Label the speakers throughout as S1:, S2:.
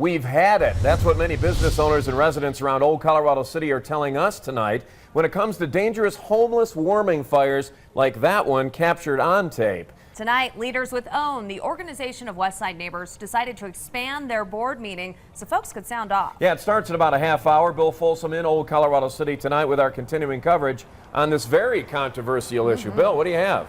S1: We've had it. That's what many business owners and residents around Old Colorado City are telling us tonight when it comes to dangerous homeless warming fires like that one captured on tape.
S2: Tonight, leaders with OWN, the organization of Westside neighbors, decided to expand their board meeting so folks could sound off.
S1: Yeah, it starts in about a half hour. Bill Folsom in Old Colorado City tonight with our continuing coverage on this very controversial issue. Bill, what do you have?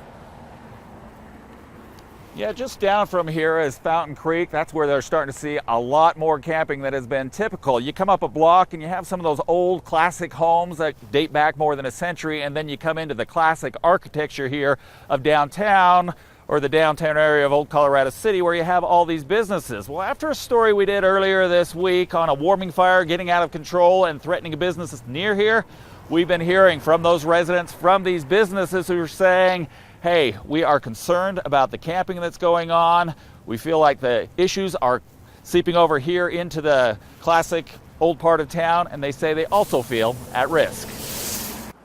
S3: Yeah, just down from here is Fountain Creek. That's where they're starting to see a lot more camping that has been typical. You come up a block and you have some of those old classic homes that date back more than a century, and then you come into the classic architecture here of downtown, or the downtown area of Old Colorado City, where you have all these businesses. Well, after a story we did earlier this week on a warming fire getting out of control and threatening businesses near here, we've been hearing from those residents, from these businesses who are saying, hey, we are concerned about the camping that's going on. We feel like the issues are seeping over here into the classic old part of town, and they say they also feel at risk.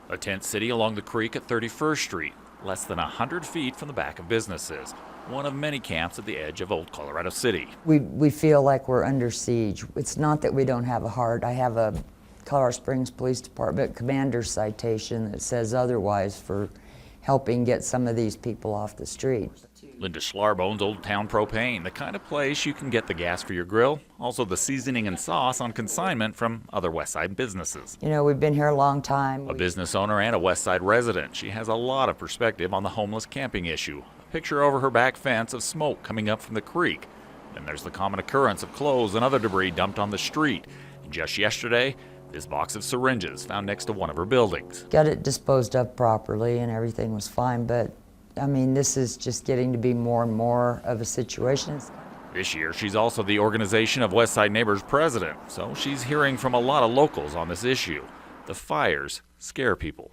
S4: A tent city along the creek at 31st Street, less than 100 feet from the back of businesses. One of many camps at the edge of Old Colorado City.
S5: We feel like we're under siege. It's not that we don't have a heart. I have a Colorado Springs Police Department commander's citation that says otherwise for helping get some of these people off the street.
S4: Linda Schlarb owns Old Town Propane, the kind of place you can get the gas for your grill, also the seasoning and sauce on consignment from other Westside businesses.
S5: You know, we've been here a long time.
S4: A business owner and a Westside resident, she has a lot of perspective on the homeless camping issue. A picture over her back fence of smoke coming up from the creek. Then there's the common occurrence of clothes and other debris dumped on the street. And just yesterday, this box of syringes found next to one of her buildings.
S5: Got it disposed of properly and everything was fine, but I mean, this is just getting to be more and more of a situation.
S4: This year, she's also the organization of Westside Neighbors president, so she's hearing from a lot of locals on this issue. The fires scare people.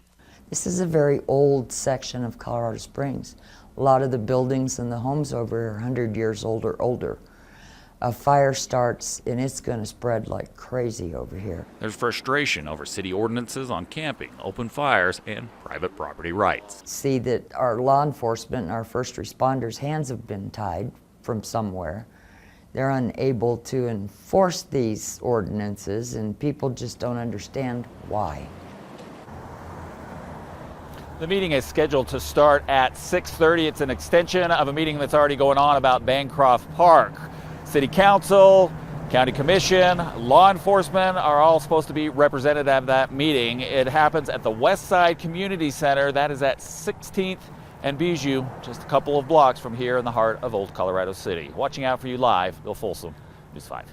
S5: This is a very old section of Colorado Springs. A lot of the buildings and the homes over here are 100 years old or older. A fire starts and it's going to spread like crazy over here.
S4: There's frustration over city ordinances on camping, open fires, and private property rights.
S5: See that our law enforcement and our first responders' hands have been tied from somewhere. They're unable to enforce these ordinances and people just don't understand why.
S3: The meeting is scheduled to start at 6:30. It's an extension of a meeting that's already going on about Bancroft Park. City Council, County Commission, law enforcement are all supposed to be represented at that meeting. It happens at the Westside Community Center. That is at 16th and Bijou, just a couple of blocks from here in the heart of Old Colorado City. Watching out for you live, Bill Folsom, News 5.